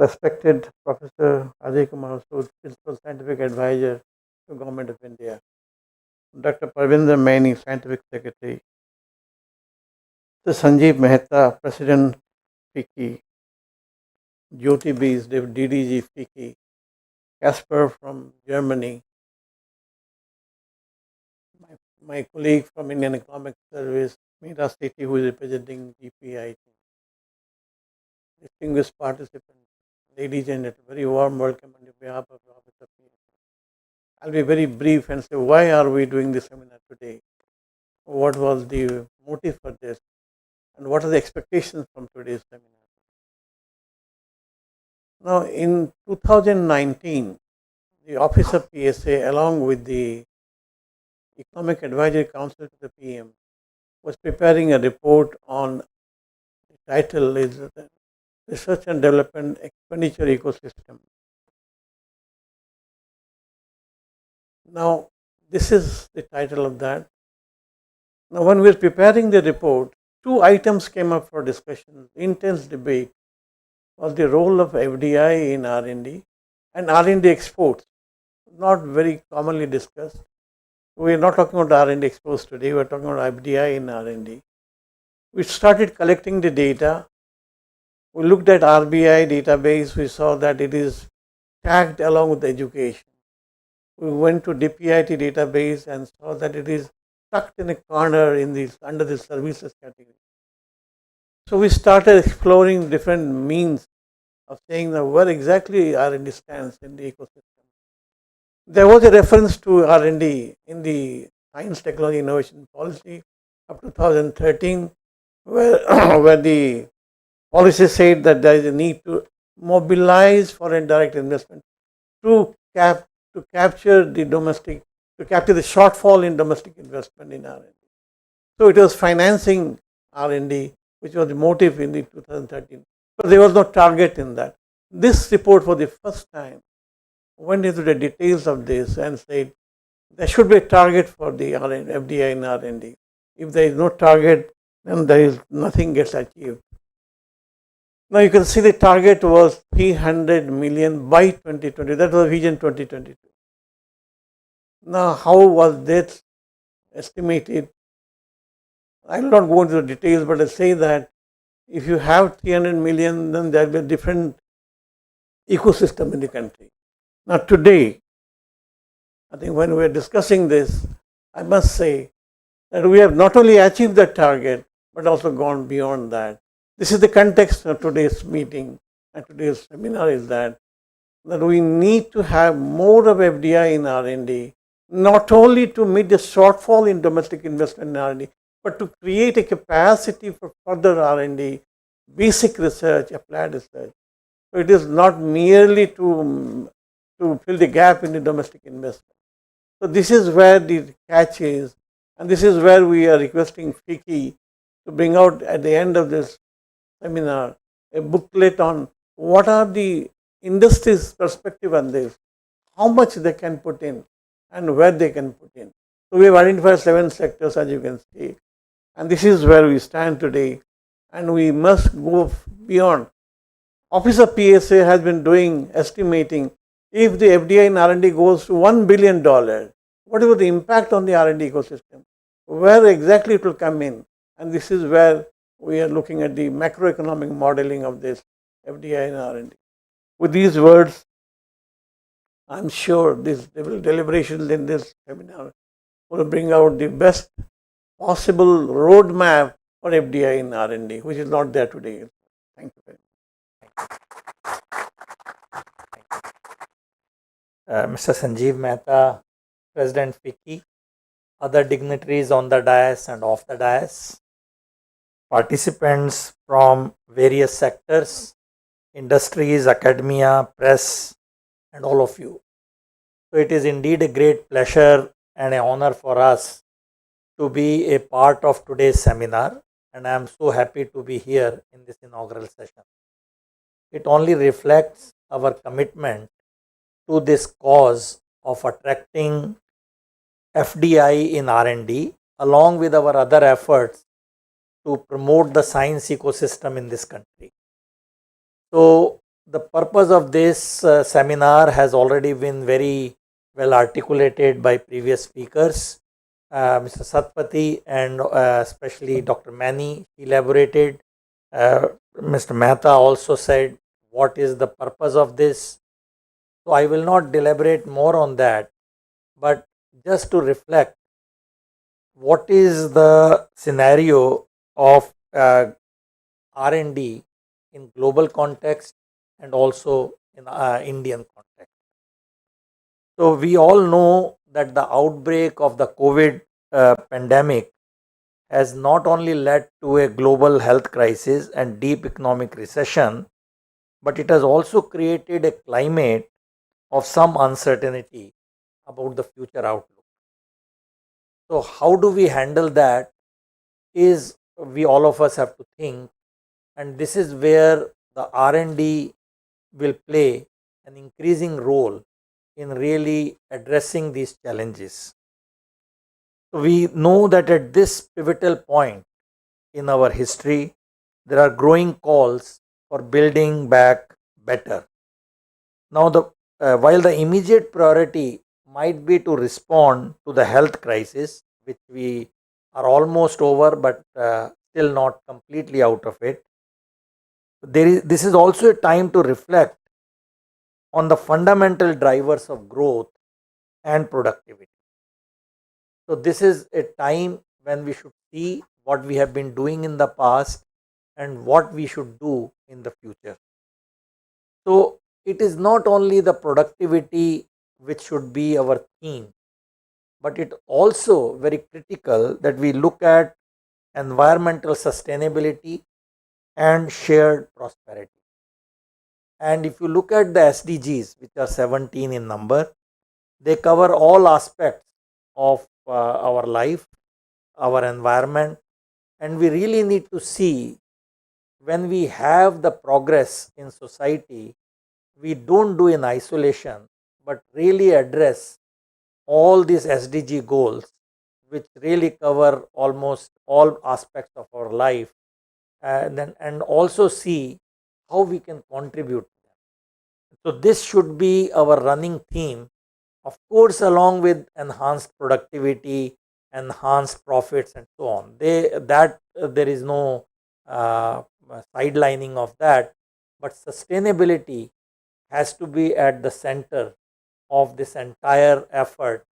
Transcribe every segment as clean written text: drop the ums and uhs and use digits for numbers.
Respected Professor Ajay Kumar Sood, Principal Scientific Advisor to Government of India, Dr. Parvinder Maini, Scientific Secretary, Mr. Sanjeev Mehta, President FICCI, Jyoti Bees, DDG FICCI, Casper from Germany, my colleague from Indian Economic Service, Meera Sethi, who is representing GPIT, distinguished participants, ladies and gentlemen, very warm welcome on behalf of the Office of PSA. I'll be very brief and say why are we doing this seminar today? What was the motive for this? And what are the expectations from today's seminar? Now, in 2019, the Office of PSA, along with the Economic Advisory Council to the PM, was preparing a report on, the title is Research and Development Expenditure Ecosystem. Now, this is the title of that. Now, when we were preparing the report, two items came up for discussion. Intense debate was the role of FDI in R&D and R&D exports, not very commonly discussed. We are not talking about R&D exports today, we are talking about FDI in R&D. We started collecting the data. We looked at RBI database, we saw that it is tagged along with education. We went to DPIT database and saw that it is tucked in a corner in this, under the services category. So we started exploring different means of saying that where exactly R&D stands in the ecosystem. There was a reference to R&D in the Science, Technology, Innovation Policy of 2013, where the policy said that there is a need to mobilize foreign direct investment to capture the shortfall in domestic investment in R&D. So it was financing R&D, which was the motive in the 2013. But there was no target in that. This report for the first time went into the details of this and said there should be a target for the FDI in R&D. If there is no target, then there is nothing gets achieved. Now you can see the target was 300 million by 2020. That was Vision 2022. Now how was that estimated? I will not go into the details, but I say that if you have 300 million, then there will be a different ecosystem in the country. Now today, I think when we are discussing this, I must say that we have not only achieved that target, but also gone beyond that. This is the context of today's meeting and today's seminar is that we need to have more of FDI in R&D, not only to meet the shortfall in domestic investment in R&D, but to create a capacity for further R&D, basic research, applied research. So it is not merely to fill the gap in the domestic investment. So this is where the catch is, and this is where we are requesting FICCI to bring out at the end of this seminar a booklet on what are the industry's perspective on this, how much they can put in and where they can put in. So we have identified 7 sectors, as you can see, and this is where we stand today, and we must go beyond. Office of PSA has been doing estimating if the FDI in R&D goes to $1 billion, what is the impact on the R&D ecosystem? Where exactly it will come in? And this is where we are looking at the macroeconomic modeling of this FDI in R&D. With these words, I am sure this deliberations in this seminar will bring out the best possible roadmap for FDI in R&D, which is not there today. Thank you very much. Mr. Sanjeev Mehta, President FICCI, other dignitaries on the dais and off the dais, participants from various sectors, industries, academia, press, and all of you. So it is indeed a great pleasure and an honor for us to be a part of today's seminar, and I am so happy to be here in this inaugural session. It only reflects our commitment to this cause of attracting FDI in R&D, along with our other efforts to promote the science ecosystem in this country. So the purpose of this seminar has already been very well articulated by previous speakers. Mr. Satpathy and especially Dr. Mani elaborated. Mr. Mehta also said what is the purpose of this. So I will not deliberate more on that, but just to reflect what is the scenario of R&D in global context and also in Indian context. So we all know that the outbreak of the COVID pandemic has not only led to a global health crisis and deep economic recession, but it has also created a climate of some uncertainty about the future outlook. So how do we handle that is we all of us have to think, and this is where the R&D will play an increasing role in really addressing these challenges. So we know that at this pivotal point in our history, there are growing calls for building back better. Now, while the immediate priority might be to respond to the health crisis, which we are almost over but still not completely out of it, this is also a time to reflect on the fundamental drivers of growth and productivity. So, this is a time when we should see what we have been doing in the past and what we should do in the future. So, it is not only the productivity which should be our theme, but it also very critical that we look at environmental sustainability and shared prosperity. And if you look at the SDGs, which are 17 in number, they cover all aspects of our life, our environment, and we really need to see when we have the progress in society, we don't do in isolation, but really address all these SDG goals, which really cover almost all aspects of our life, and also see how we can contribute. So this should be our running theme, of course, along with enhanced productivity, enhanced profits, and so on. There is no sidelining of that, but sustainability has to be at the center of this entire effort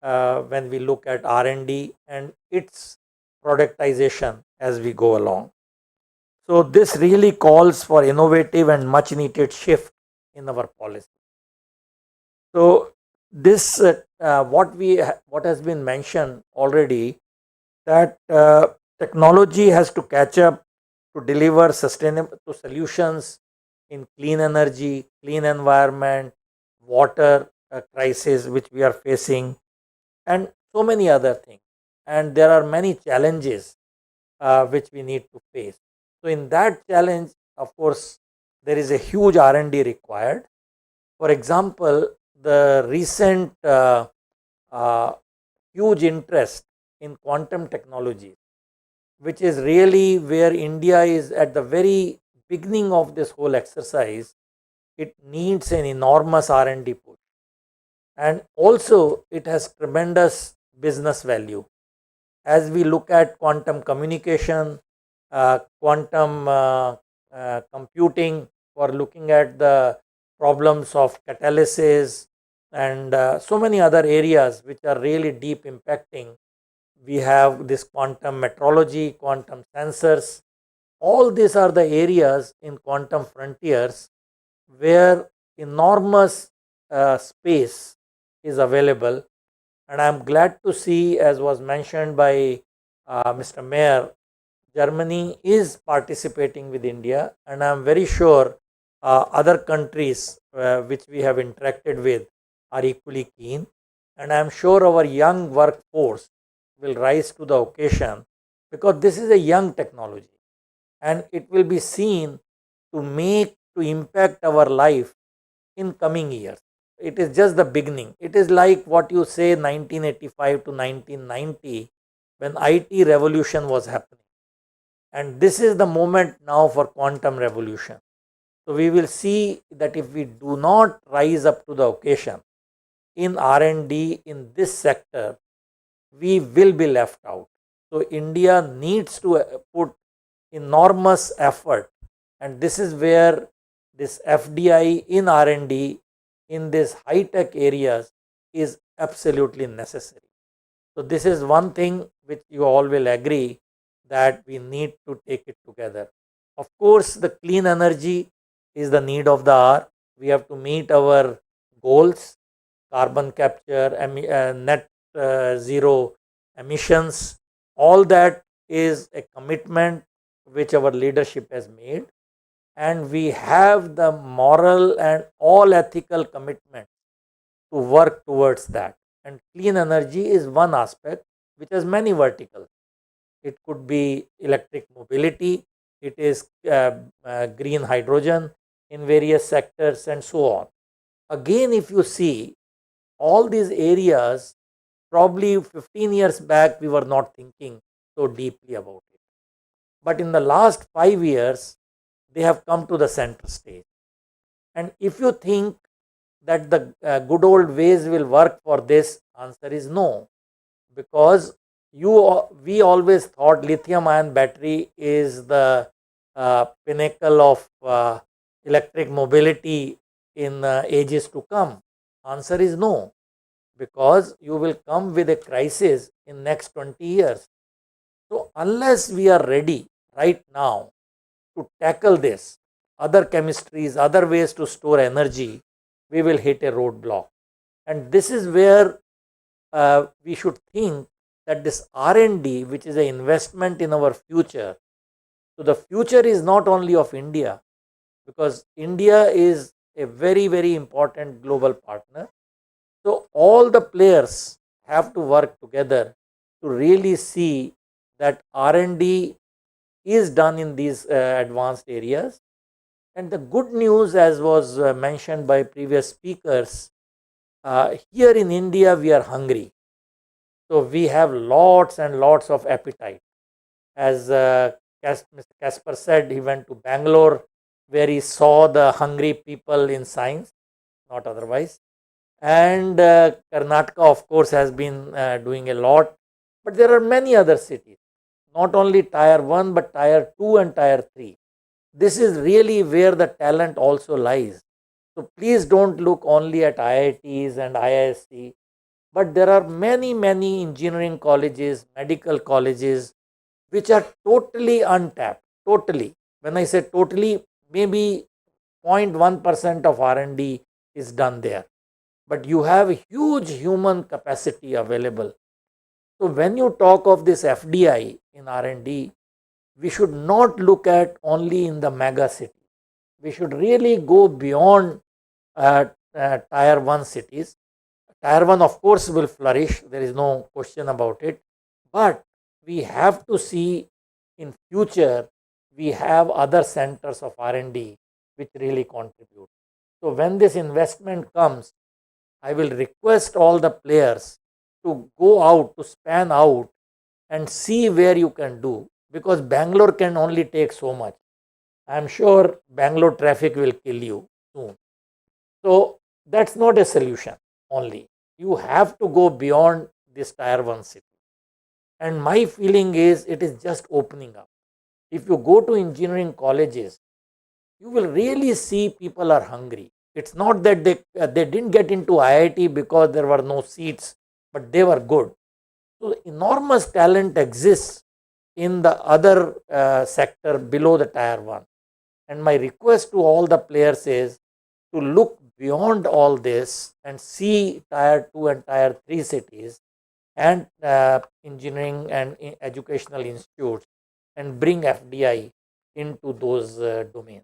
when we look at R&D and its productization as we go along. So this really calls for innovative and much needed shift in our policy. So this what has been mentioned already, that technology has to catch up to deliver sustainable solutions in clean energy, clean environment, water crisis which we are facing, and so many other things. And there are many challenges which we need to face. So in that challenge, of course, there is a huge R&D required. For example, the recent huge interest in quantum technology, which is really where India is at the very beginning of this whole exercise. It needs an enormous R&D push, and also it has tremendous business value. As we look at quantum communication, quantum computing, for looking at the problems of catalysis and so many other areas which are really deep impacting. We have this quantum metrology, quantum sensors. All these are the areas in quantum frontiers where enormous space is available. And I am glad to see, as was mentioned by Mr. Mayor, Germany is participating with India, and I am very sure other countries which we have interacted with are equally keen. And I am sure our young workforce will rise to the occasion, because this is a young technology and it will be seen to impact our life in coming years. It is just the beginning. It is like what you say 1985 to 1990, when IT revolution was happening. And this is the moment now for quantum revolution. So we will see that if we do not rise up to the occasion in R&D in this sector, we will be left out. So India needs to put enormous effort, and this is where this FDI in R&D in these high tech areas is absolutely necessary. So this is one thing which you all will agree that we need to take it together. Of course, the clean energy is the need of the hour. We have to meet our goals, carbon capture, net zero emissions. All that is a commitment which our leadership has made, and we have the moral and all ethical commitment to work towards that. And clean energy is one aspect which has many verticals. It could be electric mobility, it is green hydrogen in various sectors, and so on. Again, if you see all these areas, probably 15 years back, we were not thinking so deeply about it. But in the last 5 years, they have come to the center stage. And if you think that the good old ways will work for this, answer is no, because we always thought lithium ion battery is the pinnacle of electric mobility in ages to come. Answer is no, because you will come with a crisis in next 20 years. So unless we are ready right now to tackle this, other chemistries, other ways to store energy, we will hit a roadblock. And this is where we should think that this R&D, which is an investment in our future, so the future is not only of India, because India is a very, very important global partner. So all the players have to work together to really see that R&D is done in these advanced areas. And the good news, as was mentioned by previous speakers, here in India we are hungry. So we have lots and lots of appetite. As Mr. Casper said, he went to Bangalore where he saw the hungry people in science, not otherwise. And Karnataka, of course, has been doing a lot. But there are many other cities, not only tier 1, but tier 2 and tier 3. This is really where the talent also lies. So please don't look only at IITs and IISc, but there are many, many engineering colleges, medical colleges, which are totally untapped. Totally. When I say totally, maybe 0.1% of R&D is done there. But you have huge human capacity available. So when you talk of this FDI in R&D, we should not look at only in the mega city. We should really go beyond tier 1 cities. Tier 1, of course, will flourish. There is no question about it. But we have to see in future, we have other centers of R&D which really contribute. So when this investment comes, I will request all the players to go out, to span out and see where you can do, because Bangalore can only take so much. I am sure Bangalore traffic will kill you soon. So that's not a solution only. You have to go beyond this tier 1 city. And my feeling is it is just opening up. If you go to engineering colleges, you will really see people are hungry. It's not that they didn't get into IIT because there were no seats, but they were good. So enormous talent exists in the other sector below the tier 1. And my request to all the players is to look beyond all this and see tier 2 and tier 3 cities and engineering and educational institutes and bring FDI into those domains.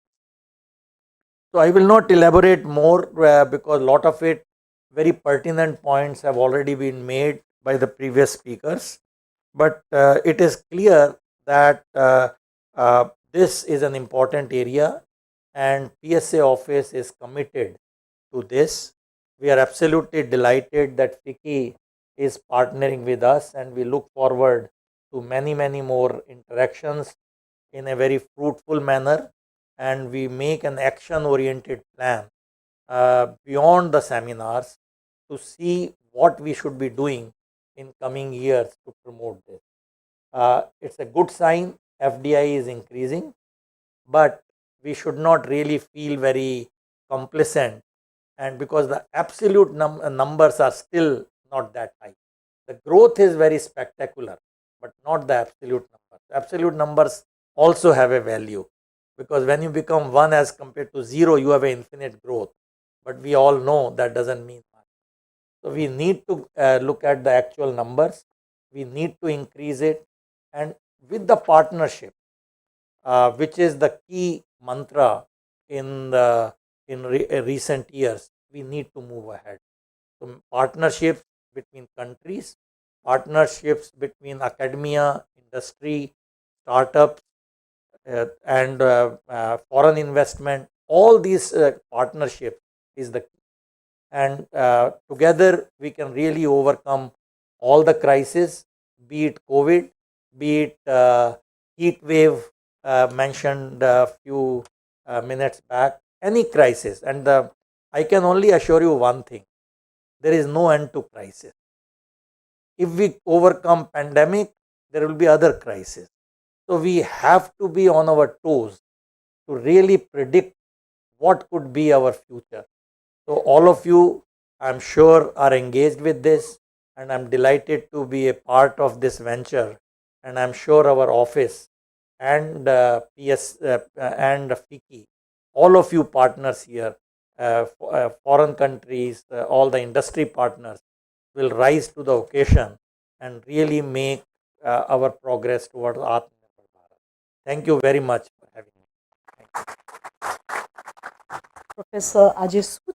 So I will not elaborate more because a lot of it, very pertinent points have already been made by the previous speakers. But it is clear that this is an important area and PSA office is committed to this. We are absolutely delighted that FICCI is partnering with us, and we look forward to many, many more interactions in a very fruitful manner. and we make an action oriented plan beyond the seminars to see what we should be doing in coming years to promote this. It's a good sign FDI is increasing, but we should not really feel very complacent, and because the absolute numbers are still not that high. The growth is very spectacular, but not the absolute numbers. Absolute numbers also have a value, because when you become 1 as compared to 0, you have an infinite growth, but we all know that doesn't mean much. So we need to look at the actual numbers, we need to increase it, and with the partnership, which is the key mantra in the recent years, we need to move ahead. So partnerships between countries, partnerships between academia, industry, startups, and foreign investment, all these partnerships is the key. And together we can really overcome all the crises, be it COVID, be it heat wave mentioned a few minutes back, any crisis. And I can only assure you one thing: there is no end to crisis. If we overcome pandemic, there will be other crises. So we have to be on our toes to really predict what could be our future. So all of you, I'm sure, are engaged with this, and I'm delighted to be a part of this venture. And I'm sure our office and PS and FICI, all of you partners here, foreign countries, all the industry partners will rise to the occasion and really make our progress towards Atmanirbhar Bharat. Thank you very much for having me. Thank you. Professor Ajay Sood,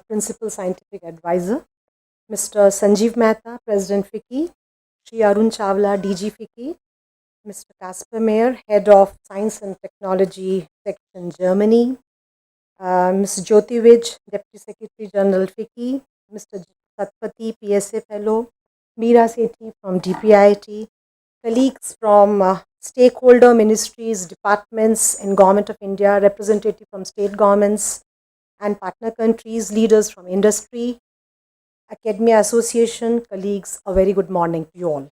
Principal Scientific Advisor, Mr. Sanjeev Mehta, President FICI, Shri Arun Chawla, DG FICI, Mr. Kasper Mayer, Head of Science and Technology Section Germany, Ms. Jyoti Vij, Deputy Secretary General FICI, Mr. Satpati, PSA Fellow, Meera Sethi from DPIIT, colleagues from stakeholder ministries, departments in Government of India, representative from state governments and partner countries, leaders from industry, academia association, colleagues, a very good morning to you all.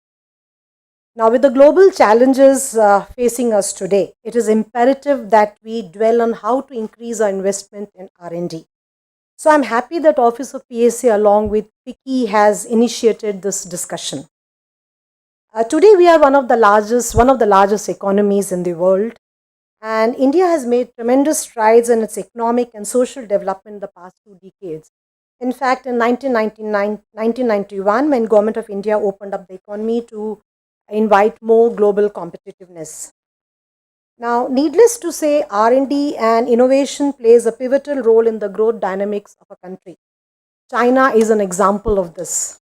Now, with the global challenges facing us today, it is imperative that we dwell on how to increase our investment in R&D. So I'm happy that Office of PSA along with FICI has initiated this discussion. Today we are one of the largest economies in the world, and India has made tremendous strides in its economic and social development in the past 2 decades. In fact, in 1991, when Government of India opened up the economy to invite more global competitiveness. Now, needless to say, R&D and innovation plays a pivotal role in the growth dynamics of a country. China is an example of this.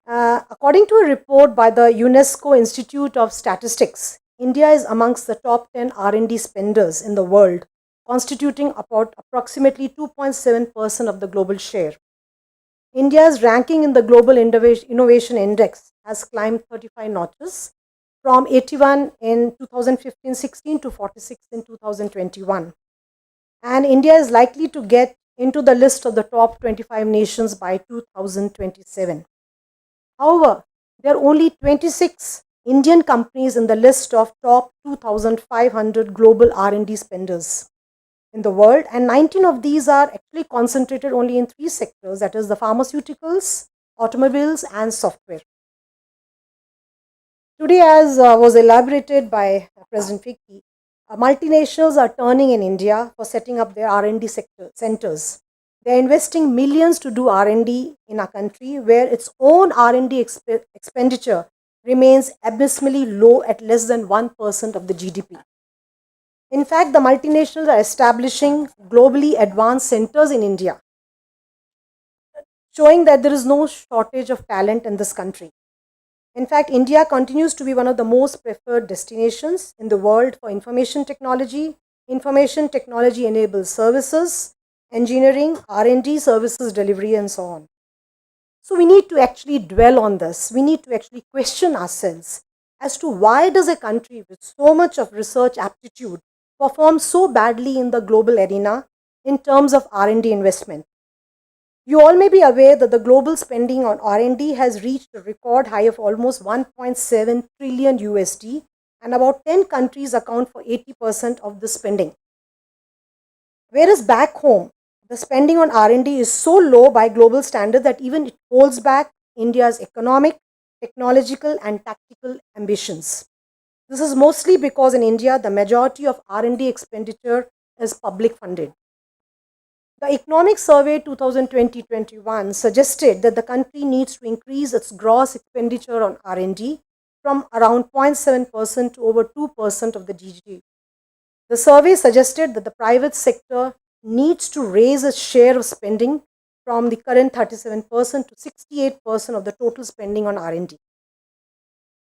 According to a report by the UNESCO Institute of Statistics, India is amongst the top 10 R&D spenders in the world, constituting about approximately 2.7% of the global share. India's ranking in the Global Innovation Index has climbed 35 notches, from 81 in 2015-16 to 46 in 2021. And India is likely to get into the list of the top 25 nations by 2027. However, there are only 26 Indian companies in the list of top 2,500 global R&D spenders in the world, and 19 of these are actually concentrated only in 3 sectors, that is the pharmaceuticals, automobiles and software. Today, as was elaborated by President FICI, multinationals are turning in India for setting up their R&D centers. They are investing millions to do R&D in our country, where its own R&D expenditure remains abysmally low at less than 1% of the GDP. In fact, the multinationals are establishing globally advanced centers in India, showing that there is no shortage of talent in this country. In fact, India continues to be one of the most preferred destinations in the world for information technology enabled services, engineering, R&D services delivery, and so on. So we need to actually dwell on this. We need to actually question ourselves as to why does a country with so much of research aptitude performed so badly in the global arena in terms of R&D investment. You all may be aware that the global spending on R&D has reached a record high of almost 1.7 trillion USD, and about 10 countries account for 80% of the spending. Whereas back home, the spending on R&D is so low by global standard that even it holds back India's economic, technological and tactical ambitions. This is mostly because in India, the majority of R&D expenditure is public funded. The Economic Survey 2020-21 suggested that the country needs to increase its gross expenditure on R&D from around 0.7% to over 2% of the GDP. The survey suggested that the private sector needs to raise its share of spending from the current 37% to 68% of the total spending on R&D.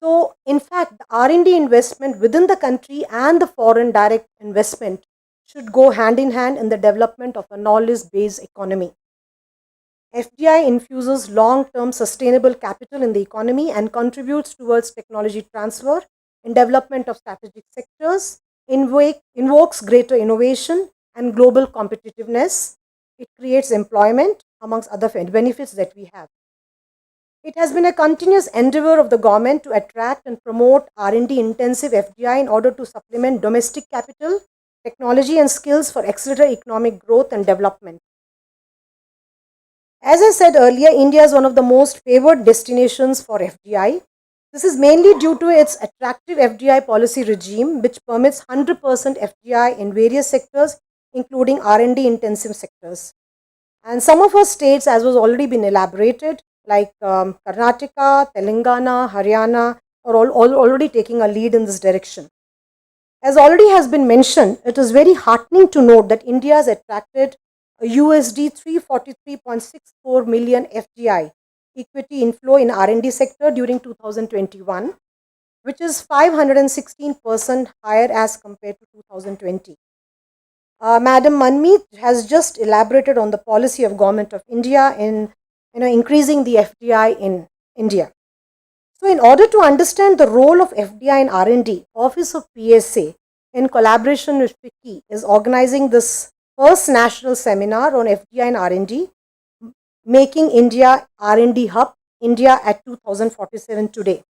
So, in fact, the R&D investment within the country and the foreign direct investment should go hand in hand in the development of a knowledge-based economy. FDI infuses long-term sustainable capital in the economy and contributes towards technology transfer in development of strategic sectors, invokes greater innovation and global competitiveness. It creates employment, amongst other benefits that we have. It has been a continuous endeavor of the government to attract and promote R&D-intensive FDI in order to supplement domestic capital, technology and skills for accelerated economic growth and development. As I said earlier, India is one of the most favored destinations for FDI. This is mainly due to its attractive FDI policy regime, which permits 100% FDI in various sectors, including R&D intensive sectors. And some of our states, as was already been elaborated, like Karnataka, Telangana, Haryana, are all already taking a lead in this direction. As already has been mentioned, it is very heartening to note that India has attracted a USD 343.64 million FDI equity inflow in R&D sector during 2021, which is 516% higher as compared to 2020. Madam Manmeet has just elaborated on the policy of Government of India in increasing the FDI in India. So, in order to understand the role of FDI in R&D, Office of PSA, in collaboration with FICCI, is organizing this first national seminar on FDI and R&D, making India R&D hub, India at 2047 today.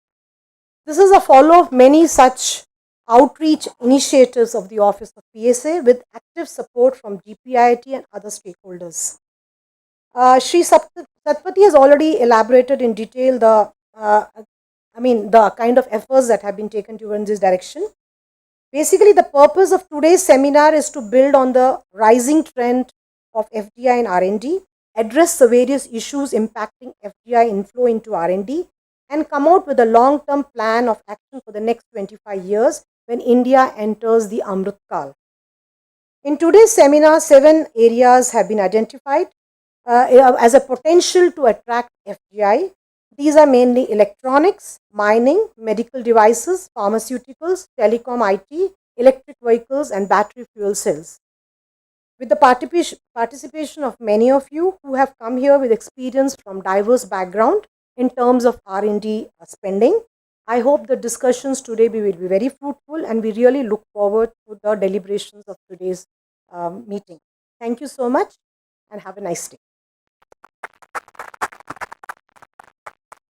This is a follow of many such outreach initiatives of the Office of PSA with active support from GPIIT and other stakeholders. Shri Satpathy has already elaborated in detail the kind of efforts that have been taken towards this direction. Basically, the purpose of today's seminar is to build on the rising trend of FDI and R&D, address the various issues impacting FDI inflow into R&D, and come out with a long-term plan of action for the next 25 years when India enters the Amrit Kal. In today's seminar, 7 areas have been identified as a potential to attract FDI. These are mainly electronics, mining, medical devices, pharmaceuticals, telecom IT, electric vehicles and battery fuel cells. With the participation of many of you who have come here with experience from diverse background in terms of R&D spending, I hope the discussions today will be very fruitful and we really look forward to the deliberations of today's meeting. Thank you so much and have a nice day.